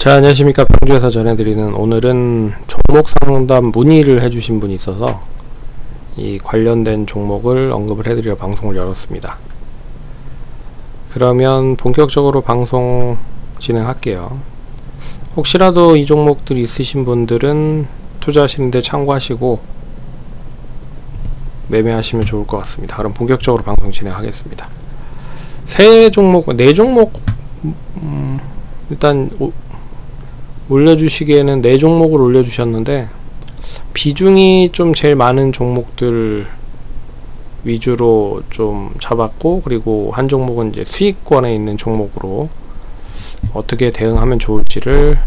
자, 안녕하십니까. 평주에서 전해드리는, 오늘은 종목 상담 문의를 해주신 분이 있어서 이 관련된 종목을 언급을 해드리려 방송을 열었습니다. 그러면 본격적으로 방송 진행할게요. 혹시라도 이 종목들이 있으신 분들은 투자하시는데 참고하시고 매매하시면 좋을 것 같습니다. 그럼 본격적으로 방송 진행하겠습니다. 세 종목, 네 종목, 일단 올려주시기에는 4종목을 올려주셨는데, 비중이 좀 제일 많은 종목들 위주로 좀 잡았고, 그리고 한 종목은 이제 수익권에 있는 종목으로 어떻게 대응하면 좋을지를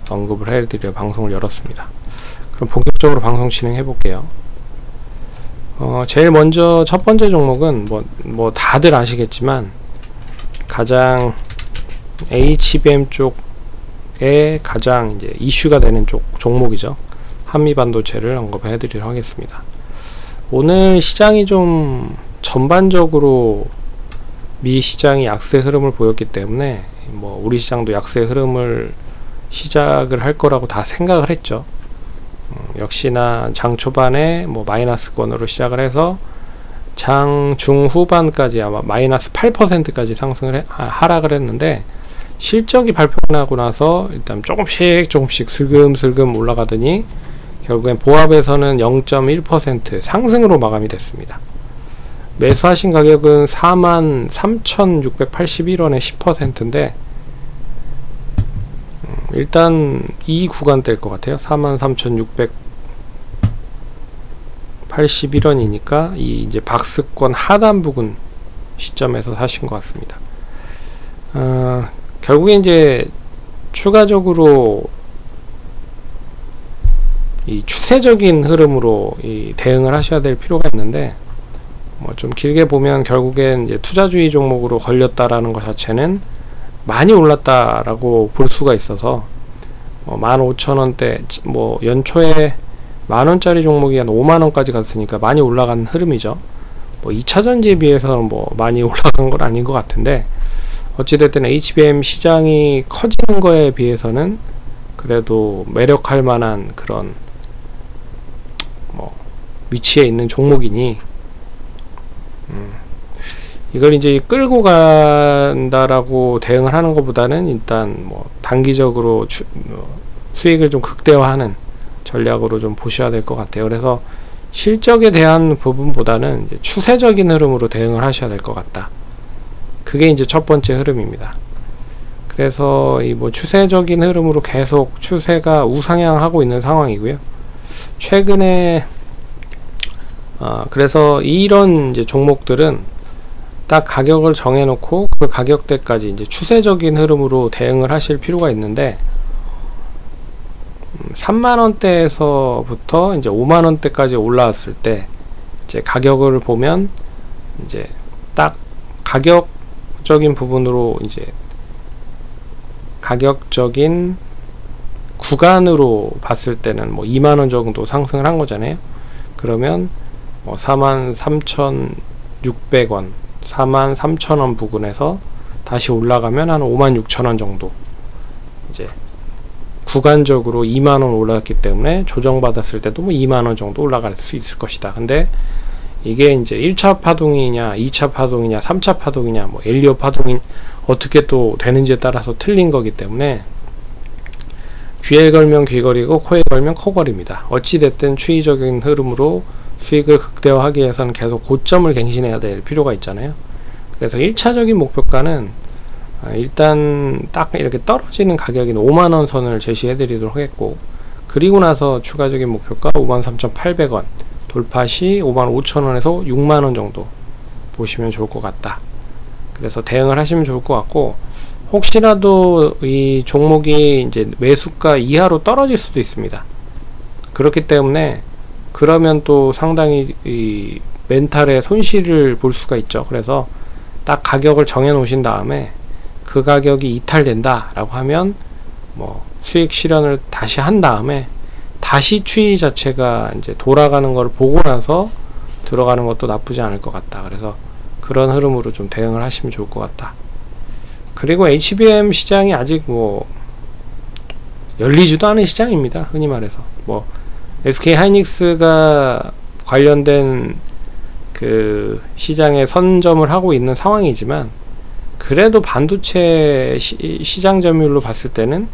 언급을 해드려 방송을 열었습니다. 그럼 본격적으로 방송 진행해 볼게요. 제일 먼저 첫 번째 종목은 뭐 다들 아시겠지만 가장 HBM 쪽에 가장 이제 이슈가 되는 쪽 종목이죠. 한미반도체를 언급해 드리도록 하겠습니다. 오늘 시장이 좀 전반적으로 미 시장이 약세 흐름을 보였기 때문에 뭐 우리 시장도 약세 흐름을 시작을 할 거라고 다 생각을 했죠. 역시나 장 초반에 뭐 마이너스권으로 시작을 해서 장 중후반까지 아마 마이너스 8%까지 상승을 하락을 했는데, 실적이 발표나고 나서 일단 조금씩 슬금슬금 올라가더니 결국엔 보합에서는 0.1% 상승으로 마감이 됐습니다. 매수하신 가격은 43,681원에 10%인데 일단 이 구간대일 것 같아요. 43,681원이니까 이 이제 박스권 하단 부근 시점에서 사신 것 같습니다. 결국에 이제 추가적으로 이 추세적인 흐름으로 이 대응을 하셔야 될 필요가 있는데, 뭐 좀 길게 보면 결국엔 이제 투자주의 종목으로 걸렸다라는 것 자체는 많이 올랐다라고 볼 수가 있어서 15,000원대, 뭐 연초에 만원짜리 종목이 한 5만원까지 갔으니까 많이 올라간 흐름이죠. 뭐 2차전지에 비해서는 뭐 많이 올라간 건 아닌 것 같은데, 어찌됐든 HBM 시장이 커지는 거에 비해서는 그래도 매력할 만한 그런 뭐 위치에 있는 종목이니 이걸 이제 끌고 간다라고 대응을 하는 것보다는 일단 뭐 단기적으로 수익을 좀 극대화하는 전략으로 좀 보셔야 될 것 같아요. 그래서 실적에 대한 부분보다는 이제 추세적인 흐름으로 대응을 하셔야 될 것 같다. 그게 이제 첫 번째 흐름입니다. 그래서 이 뭐 추세적인 흐름으로 계속 추세가 우상향하고 있는 상황이고요. 최근에 그래서 이런 이제 종목들은 딱 가격을 정해놓고 그 가격대까지 이제 추세적인 흐름으로 대응을 하실 필요가 있는데, 3만원대에서부터 이제 5만원대까지 올라왔을 때 이제 가격을 보면 이제 딱 가격적인 부분으로 이제 가격적인 구간으로 봤을 때는 뭐 2만원 정도 상승을 한 거잖아요. 그러면 뭐 43,600원 43,000원 부근에서 다시 올라가면 한 56,000원 정도 이제 구간적으로 2만원 올랐기 때문에 조정받았을 때도 뭐 2만원 정도 올라갈 수 있을 것이다. 근데 이게 이제 1차 파동이냐 2차 파동이냐 3차 파동이냐 뭐 엘리오 파동이 어떻게 또 되는지에 따라서 틀린 거기 때문에 귀에 걸면 귀걸이고 코에 걸면 코걸입니다. 어찌됐든 추이적인 흐름으로 수익을 극대화하기 위해서는 계속 고점을 갱신해야 될 필요가 있잖아요. 그래서 1차적인 목표가는 일단 딱 이렇게 떨어지는 가격인 5만원 선을 제시해 드리도록 하겠고, 그리고 나서 추가적인 목표가 53,800원 돌파 시 55,000원에서 6만원 정도 보시면 좋을 것 같다. 그래서 대응을 하시면 좋을 것 같고, 혹시라도 이 종목이 이제 매수가 이하로 떨어질 수도 있습니다. 그렇기 때문에 그러면 또 상당히 이 멘탈에 손실을 볼 수가 있죠. 그래서 딱 가격을 정해 놓으신 다음에 그 가격이 이탈된다 라고 하면 뭐 수익 실현을 다시 한 다음에 다시 추이 자체가 이제 돌아가는 걸 보고 나서 들어가는 것도 나쁘지 않을 것 같다. 그래서 그런 흐름으로 좀 대응을 하시면 좋을 것 같다. 그리고 HBM 시장이 아직 뭐 열리지도 않은 시장입니다. 흔히 말해서 뭐 SK 하이닉스가 관련된 그 시장에 선점을 하고 있는 상황이지만, 그래도 반도체 시장 점유율로 봤을 때는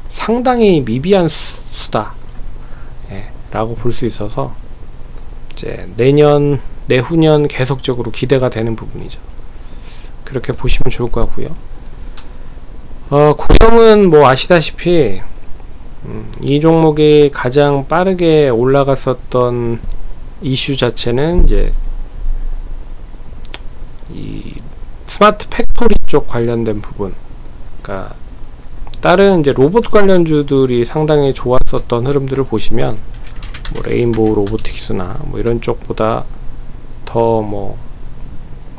상당히 미비한 수다, 예, 라고 볼 수 있어서 이제 내년 내후년 계속적으로 기대가 되는 부분이죠. 그렇게 보시면 좋을 것 같고요. 고영은 뭐 아시다시피 이 종목이 가장 빠르게 올라갔었던 이슈 자체는 이제 이 스마트 팩토리 쪽 관련된 부분, 그러니까 다른 이제 로봇 관련주들이 상당히 좋았었던 흐름들을 보시면 뭐 레인보우 로보틱스나 뭐 이런 쪽보다 더 뭐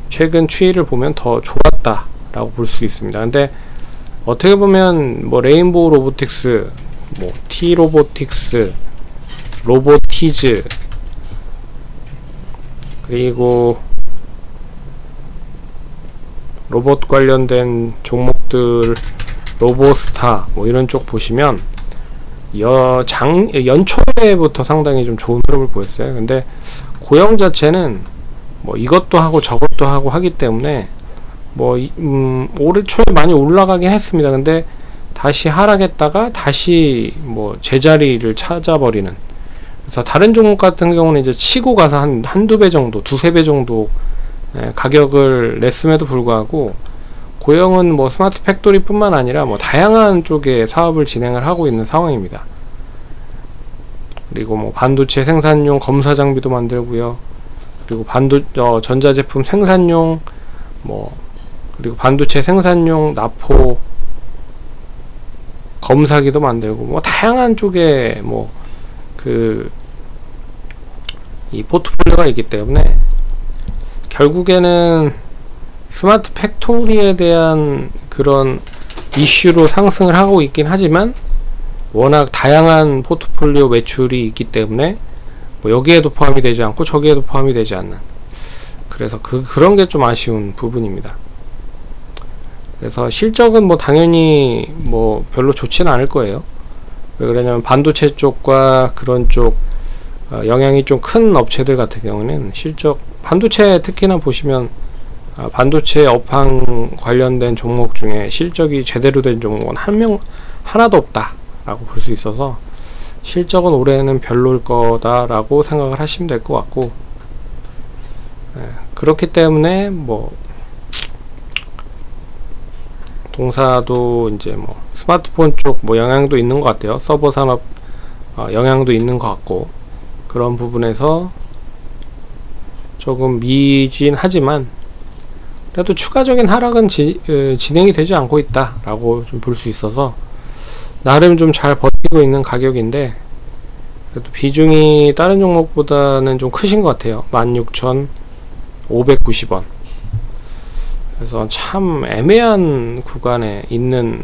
최근 추이를 보면 더 좋았다라고 볼 수 있습니다. 근데 어떻게 보면 뭐 레인보우 로보틱스, 뭐 T-로보틱스, 로보티즈, 그리고 로봇 관련된 종목들 로보스타 뭐 이런 쪽 보시면 연초에부터 상당히 좀 좋은 흐름을 보였어요. 근데 고영 자체는 뭐 이것도 하고 저것도 하고 하기 때문에 뭐 올해 초에 많이 올라가긴 했습니다. 근데 다시 하락했다가 다시 뭐 제자리를 찾아버리는, 그래서 다른 종목 같은 경우는 이제 치고 가서 한두 배 정도, 두세 배 정도 가격을 냈음에도 불구하고, 고영은 뭐 스마트 팩토리 뿐만 아니라 뭐 다양한 쪽의 사업을 진행을 하고 있는 상황입니다. 그리고 뭐 반도체 생산용 검사 장비도 만들고요. 그리고 전자제품 생산용 뭐, 그리고 반도체 생산용 나포 검사기도 만들고, 뭐 다양한 쪽에 뭐 이 포트폴리오가 있기 때문에 결국에는 스마트 팩토리에 대한 그런 이슈로 상승을 하고 있긴 하지만, 워낙 다양한 포트폴리오 매출이 있기 때문에 뭐 여기에도 포함이 되지 않고 저기에도 포함이 되지 않는, 그래서 그런 게 좀 아쉬운 부분입니다. 그래서 실적은 뭐 당연히 뭐 별로 좋지는 않을 거예요. 왜 그러냐면 반도체 쪽과 그런 쪽 영향이 좀 큰 업체들 같은 경우는 실적, 반도체 특히나 보시면 반도체 업황 관련된 종목 중에 실적이 제대로 된 종목은 하나도 없다 라고 볼 수 있어서, 실적은 올해는 별로일 거다라고 생각을 하시면 될 것 같고, 그렇기 때문에 뭐 동사도 이제 뭐 스마트폰 쪽 뭐 영향도 있는 것 같아요. 서버 산업 영향도 있는 것 같고, 그런 부분에서 조금 미진하지만 그래도 추가적인 하락은 진행이 되지 않고 있다 라고 좀 볼 수 있어서 나름 좀 잘 버티고 있는 가격인데, 그래도 비중이 다른 종목보다는 좀 크신 것 같아요. 16,590원. 그래서 참 애매한 구간에 있는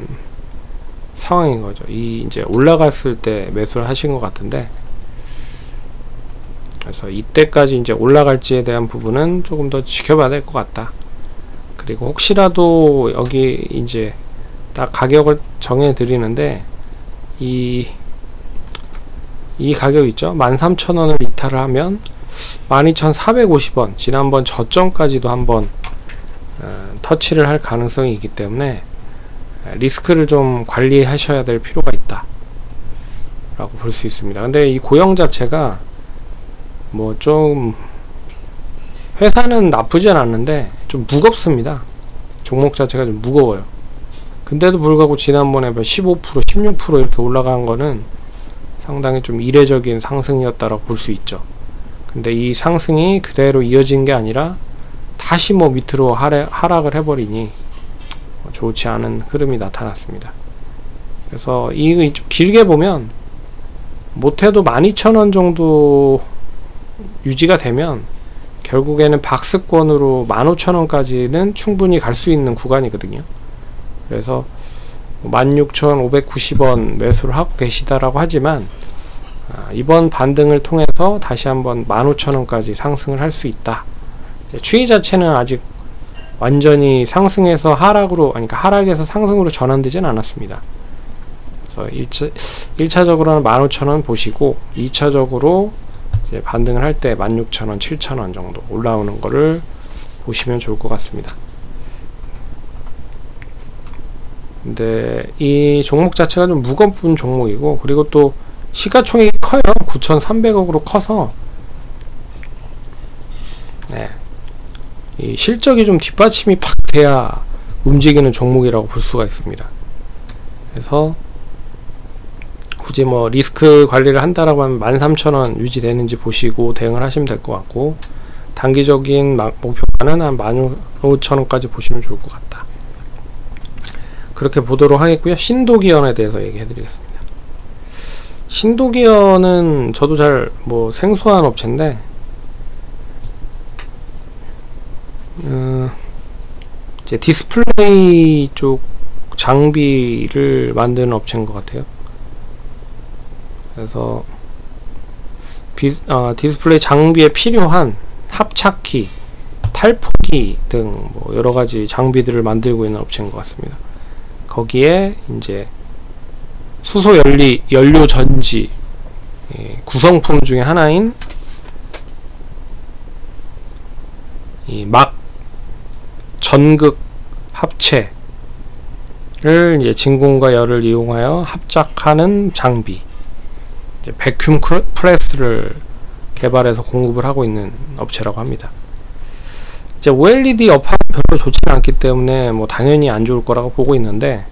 상황인 거죠. 이제 올라갔을 때 매수를 하신 것 같은데, 그래서 이때까지 이제 올라갈지에 대한 부분은 조금 더 지켜봐야 될 것 같다. 그리고 혹시라도 여기 이제 딱 가격을 정해 드리는데, 이 가격 있죠? 13,000원을 이탈을 하면 12,450원, 지난번 저점까지도 한번 터치를 할 가능성이 있기 때문에 리스크를 좀 관리하셔야 될 필요가 있다 라고 볼 수 있습니다. 근데 이 고영 자체가 뭐 좀 회사는 나쁘진 않는데 좀 무겁습니다. 종목 자체가 좀 무거워요. 근데도 불구하고 지난번에 15%, 16% 이렇게 올라간 거는 상당히 좀 이례적인 상승이었다라고 볼 수 있죠. 근데 이 상승이 그대로 이어진 게 아니라 다시 뭐 밑으로 하락을 해버리니 좋지 않은 흐름이 나타났습니다. 그래서 이 좀 길게 보면 못해도 12,000원 정도 유지가 되면 결국에는 박스권으로 15,000원까지는 충분히 갈 수 있는 구간이거든요. 그래서 16,590원 매수를 하고 계시다라고 하지만 이번 반등을 통해서 다시 한번 15,000원까지 상승을 할 수 있다. 추이 자체는 아직 완전히 상승에서 하락으로, 그러니까 하락에서 상승으로 전환되진 않았습니다. 그래서 1차적으로는 15,000원 보시고 2차적으로 이제 반등을 할 때 16,000원, 7,000원 정도 올라오는 거를 보시면 좋을 것 같습니다. 근데 이 종목 자체가 좀 무거운 종목이고, 그리고 또 시가총액이 커요. 9,300억으로 커서 이 실적이 좀 뒷받침이 팍 돼야 움직이는 종목이라고 볼 수가 있습니다. 그래서 굳이 뭐 리스크 관리를 한다라고 하면 13,000원 유지되는지 보시고 대응을 하시면 될 것 같고, 단기적인 목표가는 한 15,000원까지 보시면 좋을 것 같다. 그렇게 보도록 하겠고요. 신도기현에 대해서 얘기해 드리겠습니다. 신도기현은 저도 잘 뭐 생소한 업체인데, 이제 디스플레이 쪽 장비를 만드는 업체인 것 같아요. 그래서 디스플레이 장비에 필요한 합착기, 탈포기 등 뭐 여러가지 장비들을 만들고 있는 업체인 것 같습니다. 거기에 이제 수소 연료 전지 구성품 중에 하나인 이 막 전극 합체를 이제 진공과 열을 이용하여 합작하는 장비, 이제 베큐um 프레스를 개발해서 공급을 하고 있는 업체라고 합니다. 이제 OLED 여파가 별로 좋지는 않기 때문에 뭐 당연히 안 좋을 거라고 보고 있는데,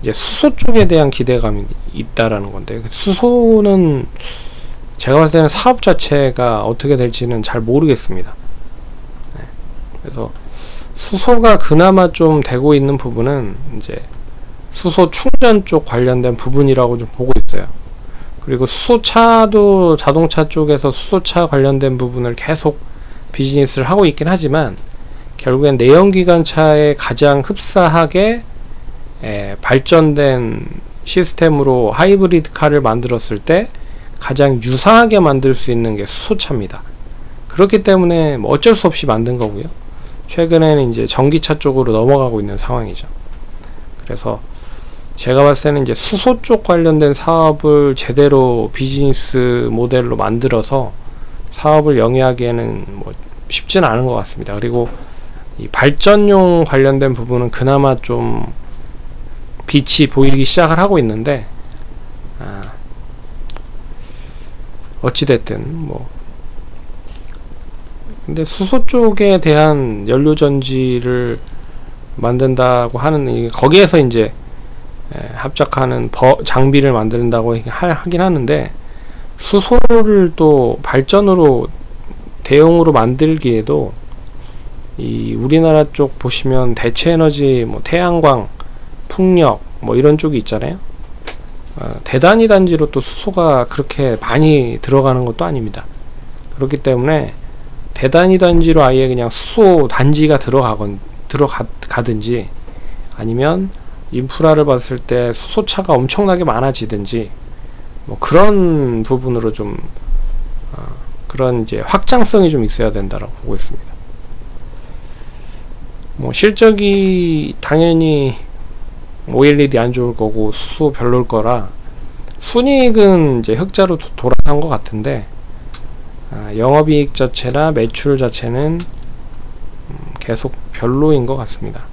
이제 수소 쪽에 대한 기대감이 있다라는 건데, 수소는 제가 봤을 때는 사업 자체가 어떻게 될지는 잘 모르겠습니다. 그래서 수소가 그나마 좀 되고 있는 부분은 이제 수소 충전 쪽 관련된 부분이라고 좀 보고 있어요. 그리고 수소차도 자동차 쪽에서 수소차 관련된 부분을 계속 비즈니스를 하고 있긴 하지만, 결국엔 내연기관차에 가장 흡사하게 발전된 시스템으로 하이브리드 카를 만들었을 때 가장 유사하게 만들 수 있는 게 수소차입니다. 그렇기 때문에 뭐 어쩔 수 없이 만든 거고요. 최근에는 이제 전기차 쪽으로 넘어가고 있는 상황이죠. 그래서 제가 봤을 때는 이제 수소 쪽 관련된 사업을 제대로 비즈니스 모델로 만들어서 사업을 영위하기에는 뭐 쉽지는 않은 것 같습니다. 그리고 이 발전용 관련된 부분은 그나마 좀 빛이 보이기 시작을 하고 있는데, 어찌됐든 뭐 근데 수소 쪽에 대한 연료전지를 만든다고 하는, 거기에서 이제 합작하는 장비를 만든다고 하긴 하는데, 수소를 또 발전으로 대용으로 만들기에도 이 우리나라 쪽 보시면 대체에너지, 뭐 태양광, 풍력 뭐 이런 쪽이 있잖아요. 대단위 단지로 또 수소가 그렇게 많이 들어가는 것도 아닙니다. 그렇기 때문에 대단위 단지로 아예 그냥 수소 단지가 들어가든지, 아니면 인프라를 봤을 때 수소차가 엄청나게 많아지든지, 뭐 그런 부분으로 좀 그런 이제 확장성이 좀 있어야 된다라고 보고 있습니다. 뭐 실적이 당연히 OLED 안 좋을 거고 수소 별로일 거라 순이익은 이제 흑자로 돌아선 것 같은데, 영업이익 자체나 매출 자체는 계속 별로인 것 같습니다.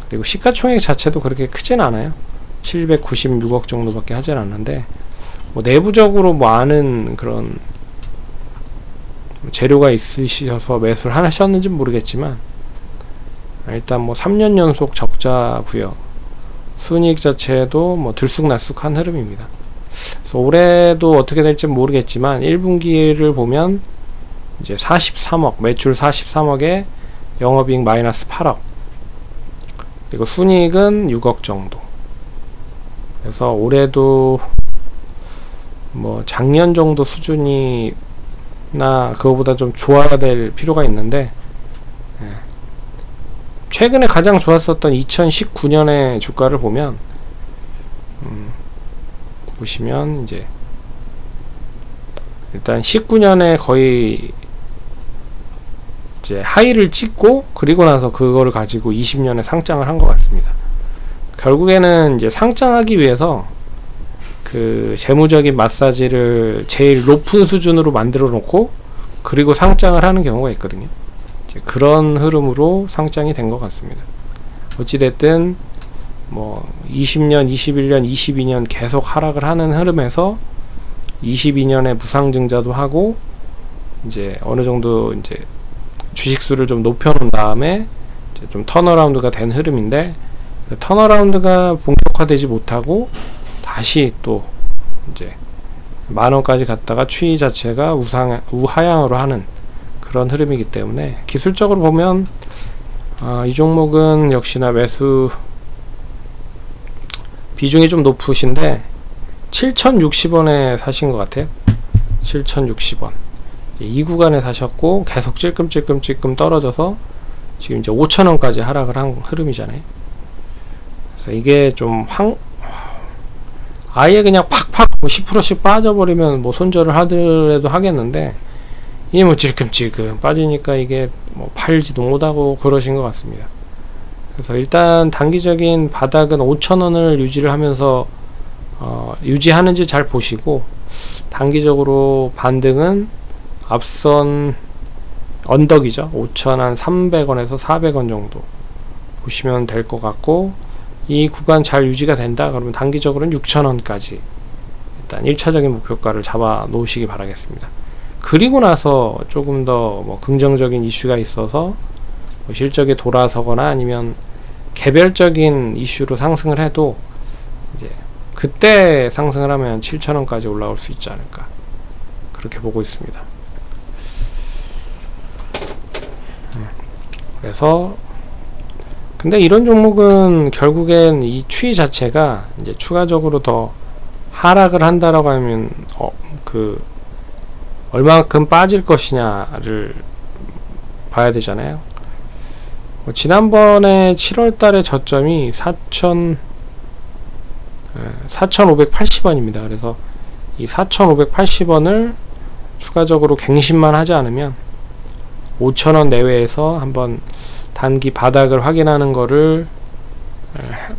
그리고 시가총액 자체도 그렇게 크진 않아요. 796억 정도밖에 하진 않는데, 뭐 내부적으로 뭐 아는 그런 재료가 있으셔서 매수를 하셨는지는 모르겠지만, 일단 뭐 3년 연속 적자고요. 순이익 자체도 뭐 들쑥날쑥한 흐름입니다. 그래서 올해도 어떻게 될지 모르겠지만 1분기를 보면 이제 43억, 매출 43억에 영업이익 마이너스 8억, 그리고 순이익은 6억 정도. 그래서 올해도 뭐 작년 정도 수준이나 그거보다 좀 좋아야 될 필요가 있는데, 최근에 가장 좋았었던 2019년의 주가를 보면 보시면 이제 일단 19년에 거의 이제 하이를 찍고, 그리고 나서 그거를 가지고 20년에 상장을 한 것 같습니다. 결국에는 이제 상장하기 위해서 그 재무적인 마사지를 제일 높은 수준으로 만들어 놓고 그리고 상장을 하는 경우가 있거든요. 이제 그런 흐름으로 상장이 된 것 같습니다. 어찌됐든 뭐 20년, 21년, 22년 계속 하락을 하는 흐름에서 22년에 무상증자도 하고 이제 어느 정도 이제 주식수를 좀 높여놓은 다음에 이제 좀 턴어라운드가 된 흐름인데, 그 턴어라운드가 본격화되지 못하고 다시 또 이제 만원까지 갔다가 추이 자체가 우하향으로 하는 그런 흐름이기 때문에 기술적으로 보면 이 종목은 역시나 매수 비중이 좀 높으신데 7060원에 사신 것 같아요. 7060원 이 구간에 사셨고 계속 찔끔찔끔 떨어져서 지금 이제 5000원까지 하락을 한 흐름이잖아요. 그래서 이게 좀 아예 그냥 팍팍 10%씩 빠져버리면 뭐 손절을 하더라도 하겠는데, 이게 뭐 찔끔찔끔 빠지니까 이게 뭐 팔지도 못하고 그러신 것 같습니다. 그래서 일단 단기적인 바닥은 5000원을 유지를 하면서 유지하는지 잘 보시고, 단기적으로 반등은 앞선 언덕이죠. 5300원에서 400원 정도 보시면 될 것 같고, 이 구간 잘 유지가 된다 그러면 단기적으로는 6000원까지 일단 1차적인 목표가를 잡아 놓으시기 바라겠습니다. 그리고 나서 조금 더 뭐 긍정적인 이슈가 있어서 뭐 실적이 돌아서거나 아니면 개별적인 이슈로 상승을 해도 이제 그때 상승을 하면 7000원까지 올라올 수 있지 않을까, 그렇게 보고 있습니다. 그래서 근데 이런 종목은 결국엔 이 추이 자체가 이제 추가적으로 더 하락을 한다라고 하면 그 얼마만큼 빠질 것이냐를 봐야 되잖아요. 지난번에 7월달에 저점이 4,580원입니다. 그래서 이 4,580원을 추가적으로 갱신만 하지 않으면 5,000원 내외에서 한번 단기 바닥을 확인하는 거를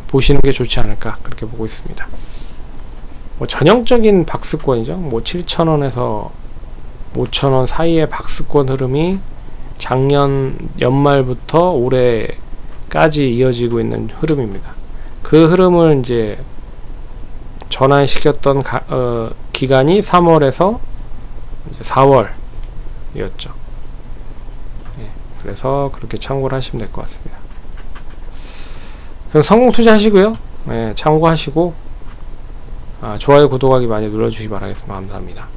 보시는 게 좋지 않을까, 그렇게 보고 있습니다. 뭐 전형적인 박스권이죠. 뭐 7,000원에서 5,000원 사이의 박스권 흐름이 작년 연말부터 올해까지 이어지고 있는 흐름입니다. 그 흐름을 이제 전환시켰던 기간이 3월에서 이제 4월이었죠. 그래서 그렇게 참고를 하시면 될 것 같습니다. 그럼 성공 투자하시고요. 참고하시고 좋아요, 구독하기 많이 눌러주시기 바라겠습니다. 감사합니다.